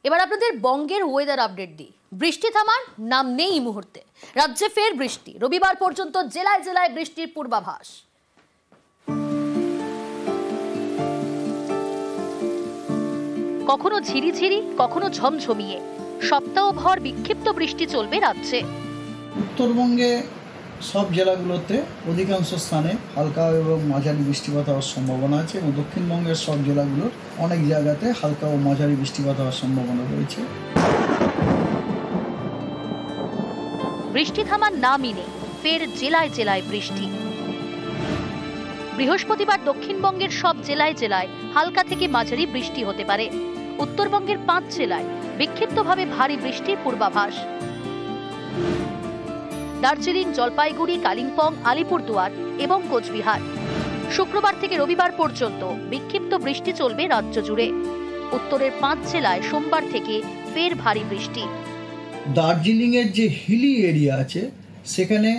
এবার আপনাদের বঙ্গের ওয়েদার আপডেট দিই। বৃষ্টি থামার নাম নেই এই মুহূর্তে। রাজ্যে ফের বৃষ্টি, রবিবার পর্যন্ত জেলায় জেলায় বৃষ্টির পূর্বাভাস। কখনো ঝিরিঝিরি, কখনো ঝমঝমিয়ে সপ্তাহভর বিক্ষিপ্ত বৃষ্টি চলবে রাজ্যে। উত্তরবঙ্গে সব জেলাগুলোতে অধিকাংশ স্থানে হালকা এবং মাঝারি বৃষ্টিপাত হওয়ার সম্ভাবনা আছে এবং দক্ষিণবঙ্গের সব জেলাগুলোর অনেক জায়গাতে হালকা ও মাঝারি বৃষ্টিপাত হওয়ার সম্ভাবনা রয়েছে। বৃষ্টি থামার নামই নেই, ফের জেলায় জেলায় বৃষ্টি। বৃহস্পতিবার দক্ষিণবঙ্গের সব জেলায় জেলায় হালকা থেকে মাঝারি বৃষ্টি হতে পারে। উত্তরবঙ্গের 5 জেলায় বিক্ষিপ্তভাবে ভারী বৃষ্টির পূর্বাভাস। দার্জিলিং, জলপাইগুড়ি, কালিম্পং, আলিপুরদুয়ার এবং কোচবিহার। শুক্রবার থেকে রবিবার পর্যন্ত বিক্ষিপ্ত বৃষ্টি চলবে রাজ্য জুড়ে। উত্তরের 5 জেলায় সোমবার থেকে ফের ভারী বৃষ্টি। দার্জিলিংয়ের যে হিলি এরিয়া আছে সেখানে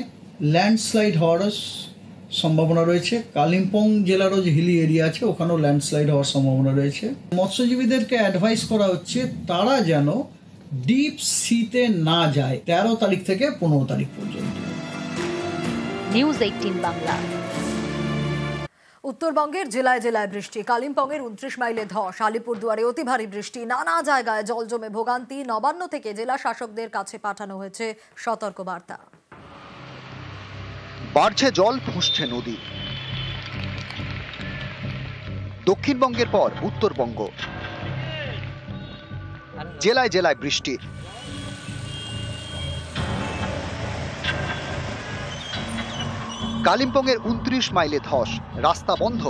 ল্যান্ডস্লাইড হওয়ার সম্ভাবনা রয়েছে। কালিম্পং জেলারও যে হিলি এরিয়া আছে ওখানেও ল্যান্ডস্লাইড হওয়ার সম্ভাবনা রয়েছে। মৎস্যজীবীদেরকে অ্যাডভাইস করা হচ্ছে তারা যেন ডিপ সিতে না যায় 13 তারিখ থেকে 15 তারিখ পর্যন্ত। নিউজ 18 বাংলা। উত্তরবঙ্গের জেলায় জেলায় বৃষ্টি। কালিম্পংয়ের 29 মাইলে ধস, আলিপুরদুয়ারে অতি ভারী বৃষ্টি, নানা জায়গায় জল জমে ভোগান্তি। নবান্ন থেকে জেলা শাসকদের কাছে পাঠানো হয়েছে সতর্কবার্তা। বাড়ছে জল, ফুঁসছে নদী। দক্ষিণবঙ্গের পর উত্তরবঙ্গ, জেলায় জেলায় বৃষ্টি। কালিম্পংয়ের 29 মাইলে ধস, রাস্তা বন্ধ।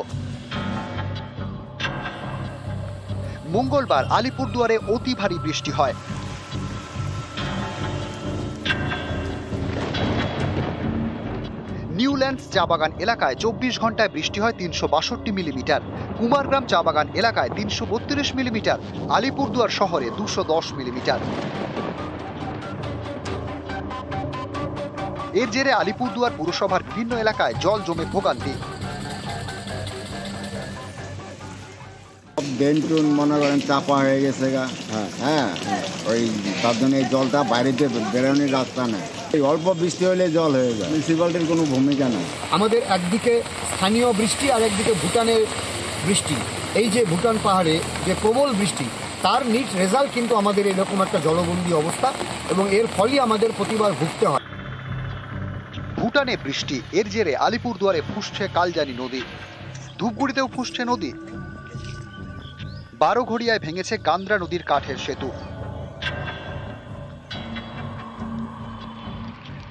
মঙ্গলবার আলিপুরদুয়ারে অতি ভারী বৃষ্টি হয়। নিউল্যান্ডস চা বাগান এলাকায় 24 ঘন্টায় বৃষ্টি হয় 362 মিলিমিটার। কুমারগ্রাম চা বাগান এলাকায় 332 মিলিমিটার। আলিপুরদুয়ার শহরে 210 মিলিমিটার। এর জেরে আলিপুরদুয়ার পুরসভার বিভিন্ন এলাকায় জল জমে ভোগান্তি। ড্রেন মনে করেন চাপা হয়ে গেছে গা। হ্যাঁ, ওই তার জন্য এই জলটা বাইরেতে বেরোনোর রাস্তা নেই। এই অল্প বৃষ্টি হলে জল হয়ে যায়। মিউনিসিপ্যালিটির কোনো ভূমিকা নেই। আমাদের একদিকে স্থানীয় বৃষ্টি আর একদিকে ভুটানের বৃষ্টি। এই যে ভুটান পাহাড়ে যে প্রবল বৃষ্টি, তার নিট রেজাল্ট কিন্তু আমাদের এরকম একটা জলবন্দী অবস্থা এবং এর ফলই আমাদের প্রতিবার ভুগতে হয়। ভুটানে বৃষ্টি, এর জেরে আলিপুরদুয়ারে ফুঁসছে কালজানি নদী। ধূপগুড়িতেও ফুঁসছে নদী। 12ঘড়িয়ায় ভেঙেছে কান্দ্রা নদীর কাঠের সেতু।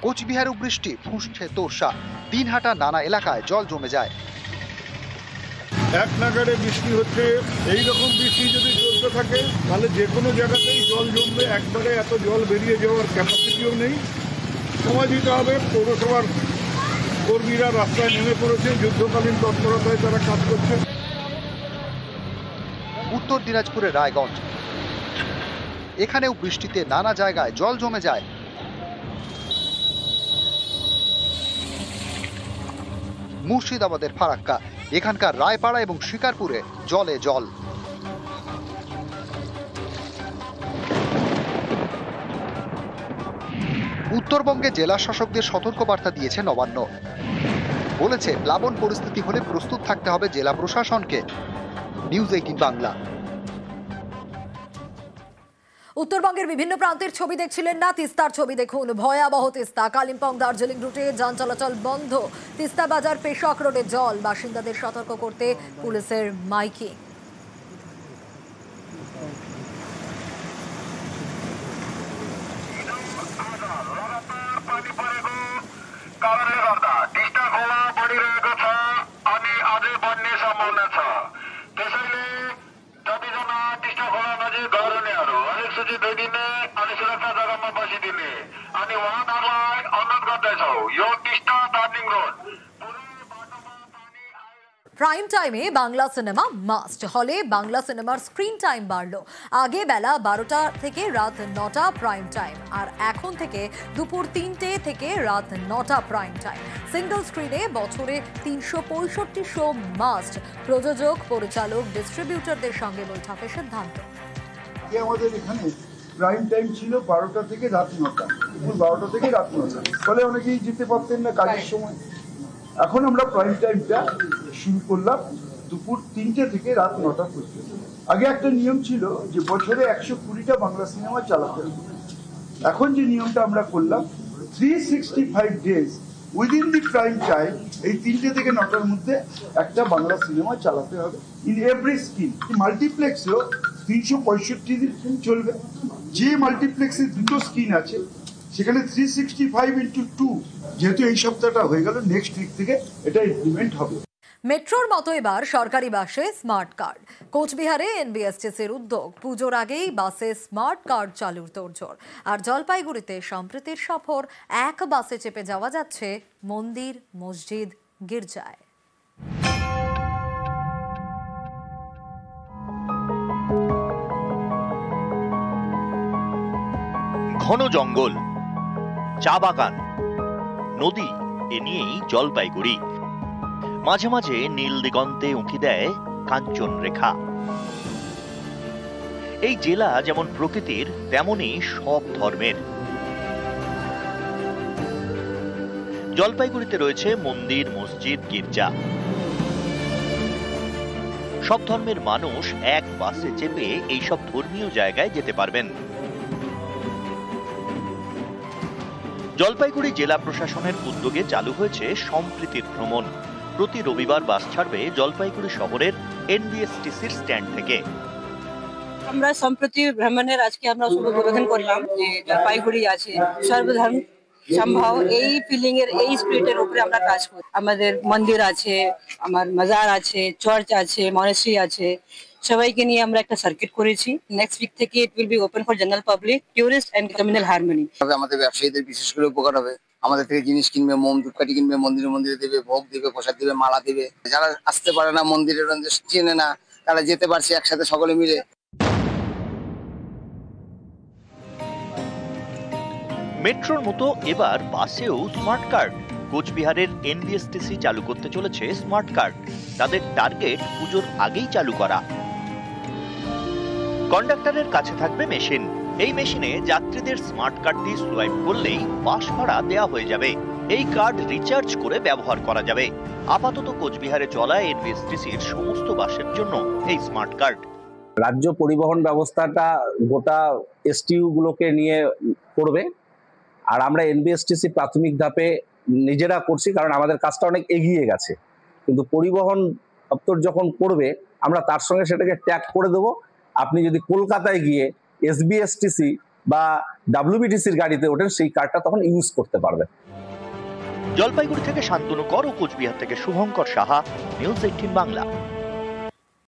কোচবিহারেও বৃষ্টি, ফুঁসছে তোরসা। দিনহাটা নানা এলাকায় জল জমে যায়। এক নাগাড়ে বৃষ্টি হচ্ছে। এইরকম বৃষ্টি যদি চলতে থাকে তাহলে যে কোনো জায়গাতেই জল জমবে। একবারে এত জল বেরিয়ে যাওয়ার ক্যাপাসিটিও নেই। সময় দিতে হবে। পৌরসভার কর্মীরা রাস্তায় নেমে পড়েছে, যুদ্ধকালীন তৎপরতায় তারা কাজ করছে। উত্তর দিনাজপুরের রায়গঞ্জ, এখানেও বৃষ্টিতে নানা জায়গায় জল জমে যায়। মুর্শিদাবাদের ফারাক্কা, এখানকার রায়পাড়া এবং শিকারপুরে জলে জল। উত্তরবঙ্গে জেলা শাসকদের সতর্কবার্তা দিয়েছে নবান্ন। বলেছে প্লাবন পরিস্থিতি হলে প্রস্তুত থাকতে হবে জেলা প্রশাসনকে। নিউজ 18 বাংলা। উত্তরবঙ্গের বিভিন্ন প্রান্তের ছবি দেখছিলেন না? তিস্তার ছবি দেখুন। ভয়াবহ তিস্তা। কালিম্পং দার্জিলিং রুটে যান চলাচল বন্ধ। তিস্তা বাজার পেশক রোডে জল। বাসিন্দাদের সতর্ক করতে পুলিশের মাইকিং। প্রাইম টাইমে বাংলা সিনেমা মাস্ট। হলে বাংলা সিনেমার স্ক্রিন টাইম বাড়লো। আগে বেলা 12টা থেকে রাত 9টা প্রাইম টাইম, আর এখন থেকে দুপুর 3টে থেকে রাত 9টা প্রাইম টাইম। সিঙ্গল স্ক্রিনে বছরে 365 শো মাস্ট। প্রযোজক, পরিচালক, ডিস্ট্রিবিউটরদের সঙ্গে বৈঠকে সিদ্ধান্ত। আগে আমাদের এখানে প্রাইম টাইম ছিল 12টা থেকে রাত 9টা, দুপুর 12টা থেকে রাত 9টা, ফলে অনেকেই যেতে পারতেন না কাজের সময়। এখন আমরা প্রাইম টাইমটা শুরু করলাম দুপুর 3টে থেকে রাত 9টা পর্যন্ত। আগে একটা নিয়ম ছিল যে বছরে 120টা বাংলা সিনেমা চালাতে হবে। এখন যে নিয়মটা আমরা করলাম 365 days within the prime time, এই 3টে থেকে 9টার মধ্যে একটা বাংলা সিনেমা চালাতে হবে ইন এভরি স্ক্রিন। মাল্টিপ্লেক্সেও 365 দিন চলবে। যে মাল্টিপ্লেক্সে 2টো স্ক্রিন আছে সেখানে 365 × 2, যেহেতু এই সপ্তাহটা হয়ে গেল, নেক্সট উইক থেকে এটা ইমপ্লিমেন্ট হবে। মেট্রোর মতো এবার সরকারি বাসে স্মার্ট কার্ড। কোচবিহারে এনবিএসটিসির উদ্যোগ, পুজোর আগেই বাসে স্মার্ট কার্ড চালুর তোড়জোড়। আর জলপাইগুড়িতে সম্প্রীতির সফর, এক বাসে চেপে যাওয়া যাচ্ছে মন্দির, মসজিদ, গির্জায়। ঘন জঙ্গল, চা বাগান, নদী, এ নিয়েই জলপাইগুড়ি। মাঝে মাঝে নীল দিগন্তে উঁকি দেয় কাঞ্চন রেখা। এই জেলা যেমন প্রকৃতির তেমনই সব ধর্মের। জলপাইগুড়িতে রয়েছে মন্দির, মসজিদ, গির্জা। সব ধর্মের মানুষ এক বাসে চেপে এইসব ধর্মীয় জায়গায় যেতে পারবেন। জলপাইগুড়ি জেলা প্রশাসনের উদ্যোগে চালু হয়েছে সম্প্রীতির ভ্রমণ। প্রতি রবিবার বাস ছাড়বে জলপাইগুড়ি শহরের এনবিএসটিসির স্ট্যান্ড থেকে। আমরা সম্প্রতি ভ্রমণের আজকে আমরা শুভ উদ্বোধন করলাম যে জলপাইগুড়ি আছে সর্বধর্ম সম্ভব, এই ফিলিং এর, এই স্পিরিটের উপরে আমরা কাজ করি। আমাদের মন্দির আছে, আমার মাজার আছে, চার্চ আছে, মনেস্ট্রি আছে, সবাইকে নিয়ে আমরা একটা সার্কিট করেছি। নেক্সট উইক থেকে it will be open for general public, tourist and communal harmony. আমাদের ব্যবসায়ীদের বিশেষ করে উপকার হবে। আমাদের থেকে জিনিস কিনবে, মোম ধূপকাঠি কিনবে, মন্দিরে মন্দিরে দেবে, ভোগ দেবে, প্রসাদ দেবে, মালা দেবে। যারা আসতে পারে না, মন্দিরের চেনে না, তারা যেতে পারছে একসাথে সকলে মিলে। মেট্রোর মতো এবার বাসেও স্মার্ট কার্ড। কোচবিহারের এনবিএসটিসি চালু করতে চলেছে স্মার্ট কার্ড। তাদের টার্গেট পুজোর আগেই চালু করা। কন্ডাক্টরের কাছে থাকবে মেশিন। এই মেশিনে যাত্রীদের স্মার্ট কার্ডটি সোয়াইপ করলেই বাস ভাড়া দেওয়া হয়ে যাবে। এই কার্ড রিচার্জ করে ব্যবহার করা যাবে। আপাতত কোচবিহারে চলা এনবিএসটিসির সমস্ত বাসের জন্য এই স্মার্ট কার্ড। রাজ্য পরিবহন ব্যবস্থাটা গোটা এসটিইউ গুলোকে নিয়ে করবে, আর আমরা এনবিএসটিসি প্রাথমিক ধাপে নিজেরা করছি, কারণ আমাদের কাজটা অনেক এগিয়ে গেছে। কিন্তু পরিবহন দপ্তর যখন করবে, আমরা তার সঙ্গে সেটাকে ট্যাগ করে দেবো। আপনি যদি কলকাতায় গিয়ে এসবিএসটিসি বা ডাব্লিউবিটিসির গাড়িতে ওঠেন, সেই কার্ডটা তখন ইউজ করতে পারবেন। জলপাইগুড়ি থেকে শান্তনু কর ও কোচবিহার থেকে শুভঙ্কর সাহা, নিউজ 18 বাংলা।